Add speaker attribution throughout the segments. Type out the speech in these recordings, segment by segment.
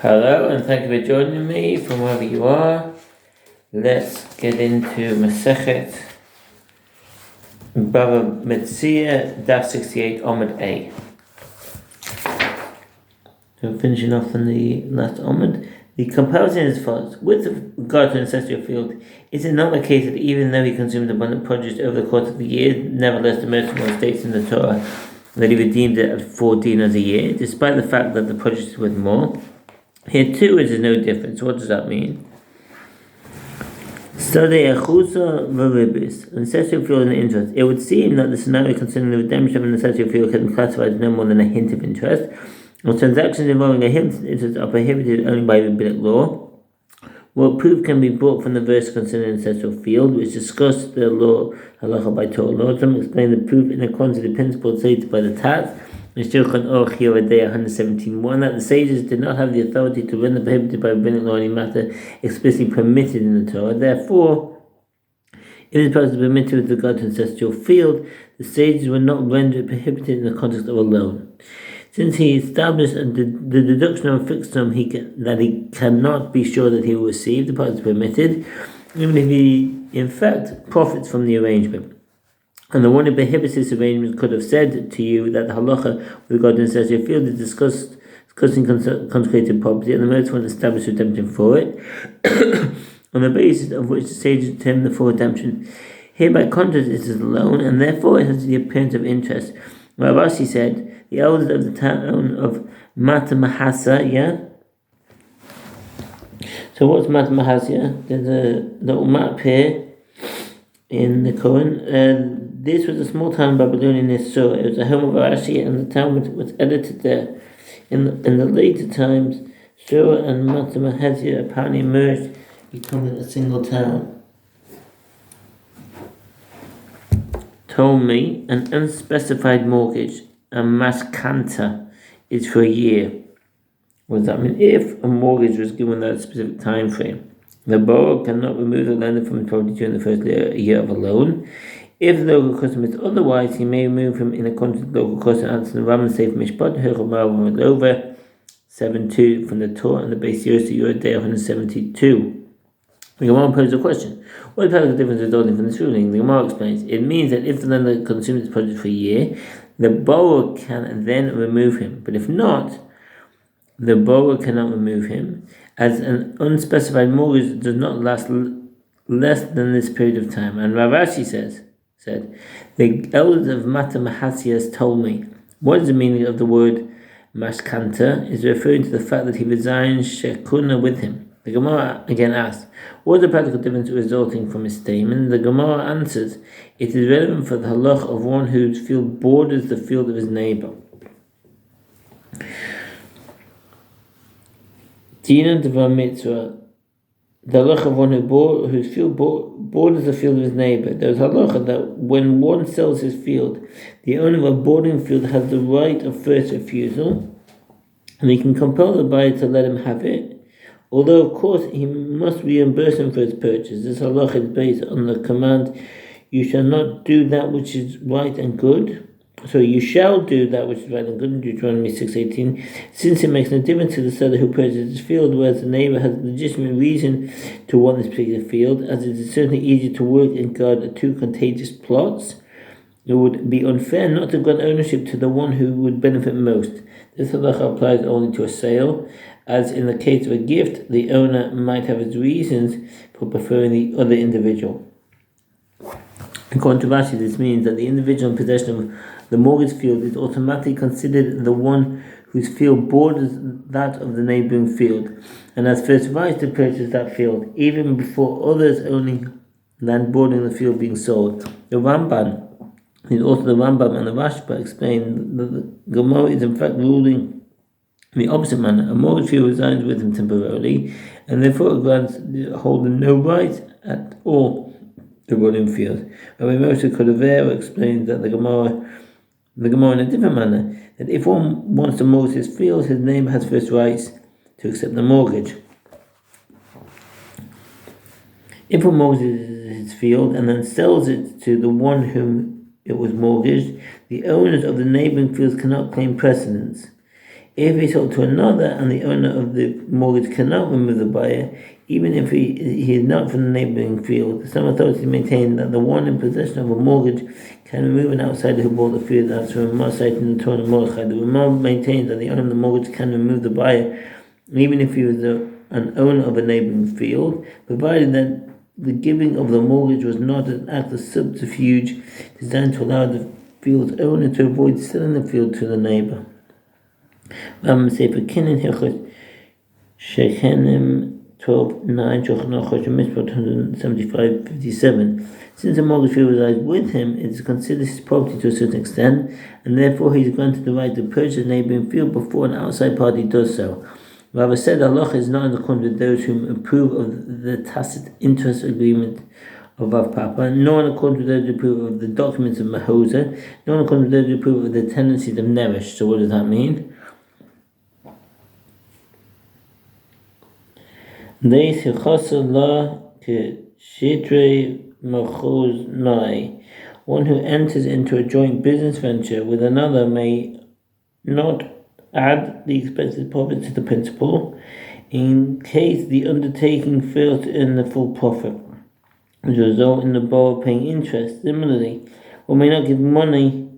Speaker 1: Hello, and thank you for joining me from wherever you are. Let's get into Masechet Bava Metzia Daf 68 Omid A. So finishing off on the last Omid. The comparison is as follows. With regard to ancestral field, is it not the case that even though he consumed abundant produce over the course of the year, nevertheless the most states in the Torah that he redeemed it at 4 dinars a year, despite the fact that the produce is worth more? Here too is no difference. What does that mean? Ancestral field and interest. It would seem that the scenario concerning the redemption of an ancestral field can be classified as no more than a hint of interest. When transactions involving a hint of interest are prohibited only by rabbinic law, what proof can be brought from the verse concerning ancestral field, which discussed the law halacha by Torah law? Some explain the proof in accordance with the principle stated by the Taz. In Shulchan Aruch Yoreh De'ah 117.1 that the sages did not have the authority to render prohibited by rabbinic law any matter explicitly permitted in the Torah. Therefore, if this practice is permitted with regard to ancestral field, the sages were not rendered prohibited in the context of a loan. Since he established the deduction of a fixed sum that he cannot be sure that he will receive, the practice is permitted, even if he in fact profits from the arrangement. And the one who prohibits this arrangement could have said to you that the halacha with regard to ancestral field is discussing consecrated property, and the most one established redemption for it, on the basis of which the sages determined the full redemption. Here, by contrast, it is a loan, and therefore it has the appearance of interest. Rashi said, the elders of the town of Mahasa, So what's Mahasa? There's a little map here in the Quran. This was a small town in Babylonia near Sur. It was the home of Rashi, and the town was edited there. In the later times, Sur and Mahasa apparently merged, becoming a single town. Told me an unspecified mortgage, a maskanta, is for a year. What does that mean? If a mortgage was given that specific time frame, the borrower cannot remove the lender from the property during the first year of a loan. If the local custom is otherwise, he may remove him in accordance with local custom. Answer the Ram and Seif Mishpat, Heromar over 7.2 from the Torah and the base years to Yoreh De'ah 172. The Gemara poses a question. What is the practical difference resulting from this ruling? The Gemara explains, it means that if the lender consumes his produce for a year, the borrower can then remove him. But if not, the borrower cannot remove him, as an unspecified mortgage does not last less than this period of time. And Rav Ashi said, the elders of Mahasa told me, what is the meaning of the word mashkanta? Is referring to the fact that he resigns shekuna with him. The Gemara again asks, what is the practical difference resulting from his statement? The Gemara answers, it is relevant for the halach of one whose field borders the field of his neighbor. Dina Bava Metzia, the halacha of one whose field borders the field of his neighbor. There is halacha that when one sells his field, the owner of a bordering field has the right of first refusal, and he can compel the buyer to let him have it. Although, of course, he must reimburse him for his purchase. This halacha is based on the command, you shall not do that which is right and good. So you shall do that which is right and good in Deuteronomy 6:18, since it makes no difference to the seller who purchases his field, whereas the neighbor has a legitimate reason to want this particular field, as it is certainly easier to work and guard two contiguous plots. It would be unfair not to grant ownership to the one who would benefit most. This halacha applies only to a sale, as in the case of a gift, the owner might have his reasons for preferring the other individual. According to Rashi, this means that the individual in possession of the mortgage field is automatically considered the one whose field borders that of the neighboring field, and has first right to purchase that field, even before others owning land bordering the field being sold. The Ramban, and also the Rambam and the Rashba, explain that the Gemara is in fact ruling in the opposite manner. A mortgage field resides with him temporarily, and therefore it grants the holder no right at all to bordering field. Rabbi Moshe Kodover explains that the Gemara in a different manner, that if one wants to mortgage his field, his neighbor has first rights to accept the mortgage. If one mortgages his field and then sells it to the one whom it was mortgaged, the owners of the neighboring fields cannot claim precedence. If he sold to another and the owner of the mortgage cannot remove the buyer, even if he is not from the neighbouring field, some authorities maintain that the one in possession of a mortgage can remove an outsider who bought the field. That's from Ramah cited in the Torah Mordechai. The Ramah maintains that the owner of the mortgage can remove the buyer, even if he was an owner of a neighbouring field, provided that the giving of the mortgage was not an act of subterfuge designed to allow the field's owner to avoid selling the field to the neighbour. Bava Metzia Daf 12:9 Since the mortgage field resides with him, it is considered his property to a certain extent, and therefore he is granted the right to purchase a neighbouring field before an outside party does so. Rava said Allah is not in accord with those who approve of the tacit interest agreement of Rav Papa, nor in accord with those who approve of the documents of Mahosa, nor in accord with those who approve of the tendencies of Neresh. So what does that mean? One who enters into a joint business venture with another may not add the expected profit to the principal in case the undertaking fails to earn the full profit, which will result in the borrower paying interest. Similarly, one may not give money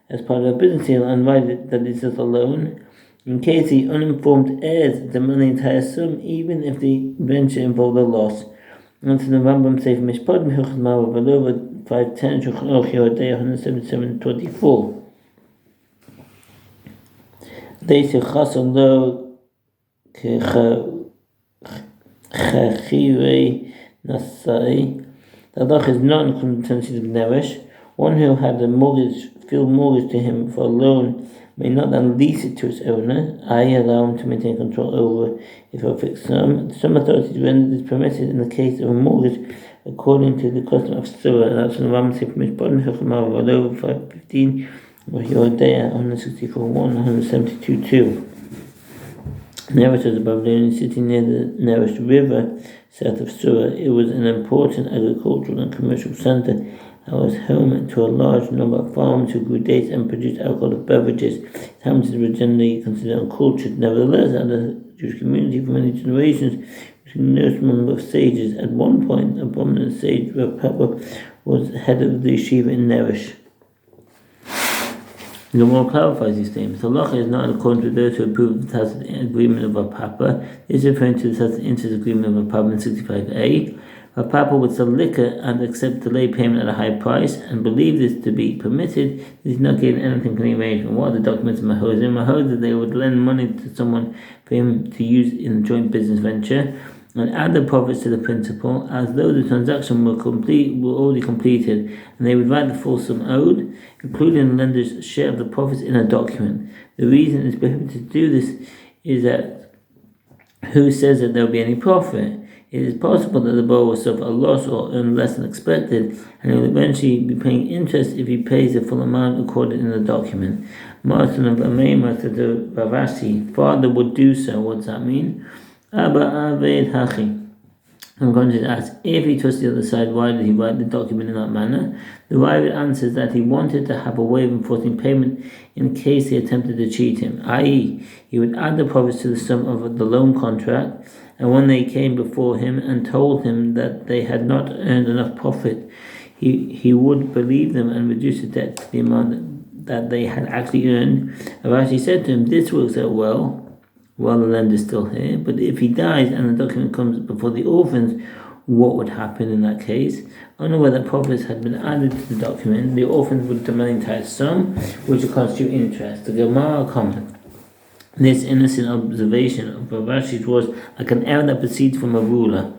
Speaker 1: as part of a business deal and write that it is a loan in case the uninformed heirs demand the entire sum, even if the venture involved a loss. Answer the Rambam Sefer Mishpat Mechilchot Ma'av Balova 510 Shulchan Aruch Yerodei 177-24. They say Chassan Lo Chachirei Nasai. The Allah is not in contingencies of Neresh. One who had a field mortgage to him for a loan may not then lease it to its owner, i.e. allow him to maintain control over it for a fixed sum. Some authorities render this permitted in the case of a mortgage according to the custom of Surah, and that's from the Rambam Sefer Mishpat Mechilchot Ma'av Balova 515 Yerodei 164-172-2. Neresh was a Babylonian city near the Neresh River, south of Surah. It was an important agricultural and commercial center and was home to a large number of farmers who grew dates and produced alcoholic beverages. Hamsters were generally considered uncultured. Nevertheless, at the Jewish community for many generations, which nursed a number of sages. At one point, a prominent sage, Rav Papa, was head of the yeshiva in Neresh. The Gemara clarifies these statements. Allah is not in accordance with those who approve of the tacit agreement of Rav Papa. This is referring to the tacit interest agreement of Rav Papa in 65a. Rav Papa would sell liquor and accept delayed payment at a high price and believe this to be permitted. He did not gain anything from the arrangement. What are the documents of Mahosa? In Mahosa, they would lend money to someone for him to use in a joint business venture and add the profits to the principal as though the transaction were already completed, and they would write the full sum owed, including the lender's share of the profits, in a document. The reason it is prohibited to do this is that who says that there will be any profit? It is possible that the borrower will suffer a loss or earn less than expected, and he will eventually be paying interest if he pays the full amount recorded in the document. Martin of Amema said to Ravashi, father would do so. What does that mean? Abba Aved Hachi. I'm going to ask, if he trusts the other side, why did he write the document in that manner? The Ravid answers that he wanted to have a way of enforcing payment in case he attempted to cheat him, i.e., he would add the profits to the sum of the loan contract, and when they came before him and told him that they had not earned enough profit, he would believe them and reduce the debt to the amount that they had actually earned. Rashi said to him, this works out well while the lender is still here, but if he dies and the document comes before the orphans, what would happen in that case? Only where the profits had been added to the document, the orphans would demand the entire sum, which would constitute interest. The Gemara comment. This innocent observation of Ravashi was like an error that proceeds from a ruler.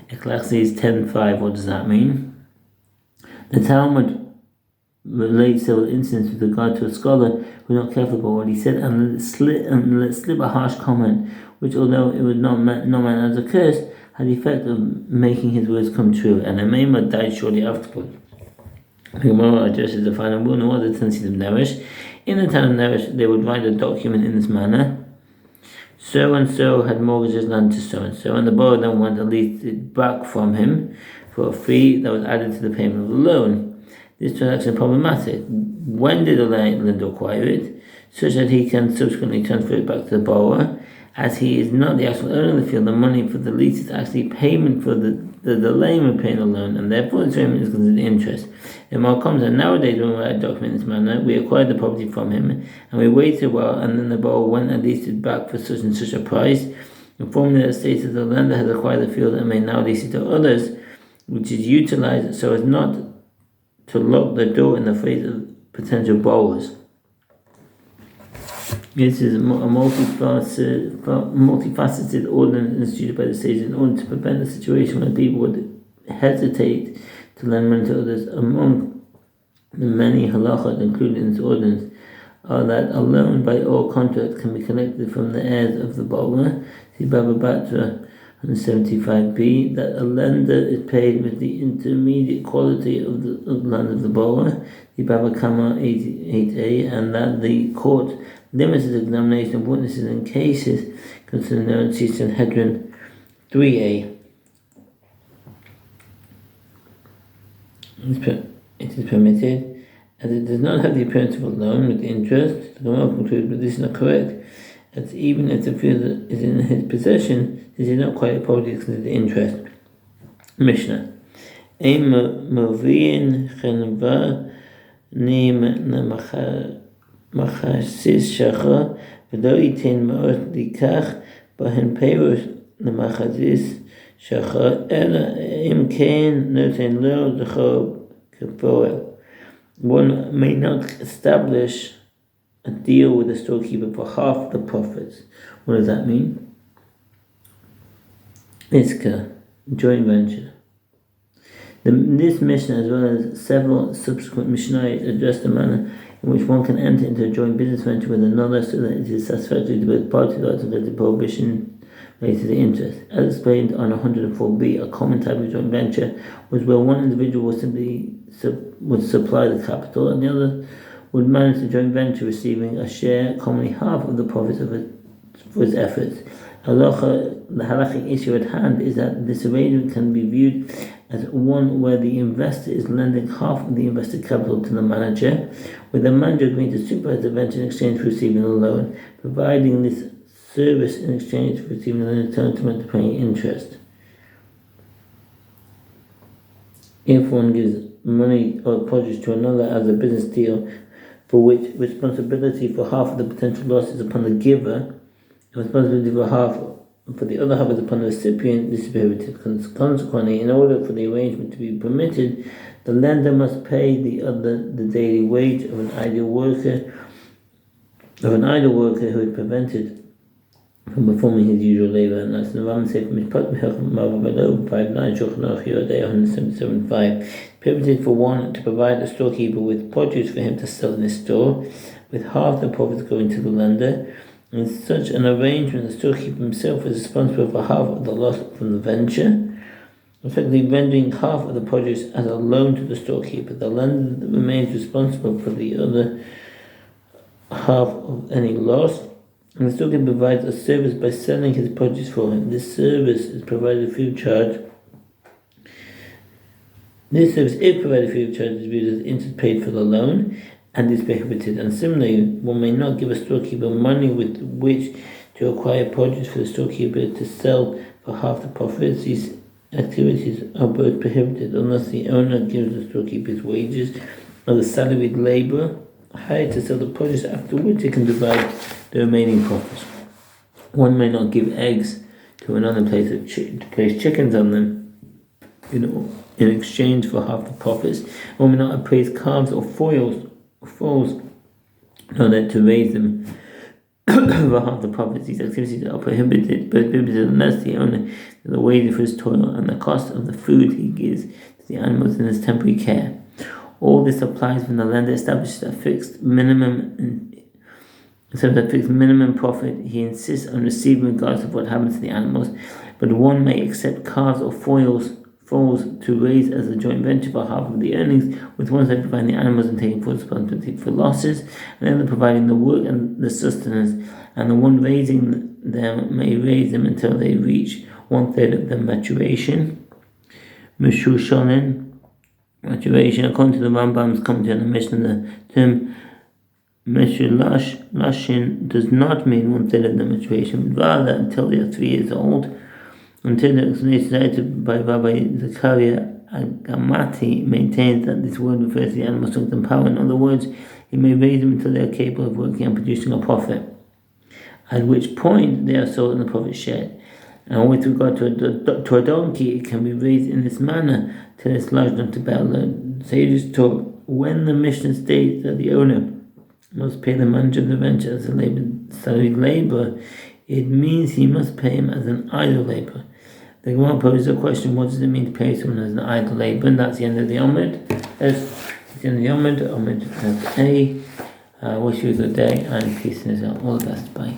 Speaker 1: Ecclesiastes 10:5. What does that mean? The Talmud relates several incidents with regard to a scholar who was not careful about what he said and let slip a harsh comment, which, although it was not meant as a curse, had the effect of making his words come true. And Amema died shortly afterwards. The Gemara addresses the final rule. No other tendencies of Neresh. In the town of Neresh, they would write a document in this manner: so and so had mortgages land to so and so, and the borrower then wanted to lease it back from him for a fee that was added to the payment of the loan. This transaction is problematic. When did the lender acquire it? such that he can subsequently transfer it back to the borrower. As he is not the actual owner of the field, the money for the lease is actually payment for the delay in repaying the loan, and therefore its payment is considered interest. It more comes, and nowadays when we write a document in this manner, we acquired the property from him, and we waited a while, and then the borrower went and leased it back for such and such a price, informing that states that the lender has acquired the field and may now lease it to others, which is utilized so as not to lock the door in the face of potential borrowers. This is a multifaceted ordinance instituted by the state in order to prevent a situation where people would hesitate to lend money to others. Among the many halachot included in this ordinance are that a loan by all contract can be collected from the heirs of the borrower. See Bava Metzia Daf 175b, that a lender is paid with the intermediate quality of the land of the borrower. See Bava Kama 88a, and that the court limits the examination of witnesses in cases concerning their Sanhedrin 3a. It is permitted, as it does not have the appearance of a loan with interest. The Gemara concludes, but this is not correct, as even if the field is in his possession, this is not quite a property considered interest. Mishnah. Ein Moviin Chenva Nim Machasis Shacha V'lo Yitin Ma'ot Likach Bahen Perush Nemachazis Shacha Ela Im Kein Noten Lo L'cho Kepoel. One may not establish a deal with the storekeeper for half the profits. What does that mean? Iska, joint venture. This Mishnah, as well as several subsequent Mishnayos, address the manner in which one can enter into a joint business venture with another so that it is satisfactory to both parties, or to get the prohibition related to the interest. As explained on 104b, a common type of joint venture was where one individual would supply the capital and the other would manage the joint venture, receiving a share, commonly half of the profits for his efforts. The halachic issue at hand is that this arrangement can be viewed as one where the investor is lending half of the invested capital to the manager, with the manager agreeing to supervise the venture in exchange for receiving a loan, providing this service in exchange for receiving an entitlement to paying interest. If one gives money or produce to another as a business deal, for which responsibility for half of the potential loss is upon the giver, and responsibility for the other half is upon the recipient, this is prohibited. Consequently, in order for the arrangement to be permitted, the lender must pay the daily wage of an idle worker who is prevented from performing his usual labor, and that's the Ram Sefer Mishpat Mechach 59 Shulchan Aruch 177.5. Permitted for one to provide a storekeeper with produce for him to sell in his store, with half the profits going to the lender. In such an arrangement, the storekeeper himself is responsible for half of the loss from the venture, effectively rendering half of the produce as a loan to the storekeeper. The lender remains responsible for the other half of any loss, and the storekeeper provides a service by selling his produce for him. This service is provided free of charge. This service, if provided free of charge, is viewed as interest paid for the loan, and is prohibited. And similarly, one may not give a storekeeper money with which to acquire produce for the storekeeper to sell for half the profits. These activities are both prohibited unless the owner gives the storekeeper his wages or the salaried labor hired to sell the produce, after which he can divide the remaining profits. One may not give eggs to another place to place chickens on them in exchange for half the profits. One may not appraise calves or foals in order to raise them for half the profits. These activities are prohibited unless the owner gives the wages for his toil and the cost of the food he gives to the animals in his temporary care. All this applies when the lender establishes a fixed minimum profit he insists on receiving regardless of what happens to the animals. But one may accept calves or foals to raise as a joint venture for half of the earnings, with one side providing the animals and taking full responsibility for losses, and the other providing the work and the sustenance, and the one raising them may raise them until they reach 1/3 of the maturation. Maturation, according to the Rambam's commentary on the Mishnah, the term Lashin does not mean one third of the maturation, but rather until they are 3 years old. Until the explanation cited by Rabbi Zakaria Agamati maintains that this word refers to the animal's strength and power. In other words, he may raise them until they are capable of working and producing a profit, at which point they are sold and the profit shared. And with regard to a donkey, it can be raised in this manner till it's large enough to bear load. Sages taught when the Mishnah states that the owner must pay the manager of the venture as a salaried laborer, it means he must pay him as an idle laborer. The Gemara poses a question: what does it mean to pay someone as an idle laborer? And that's the end of the Omid. That's the end of the Omid. Omid A. Wish you a good day and peace in Israel. All the best. Bye.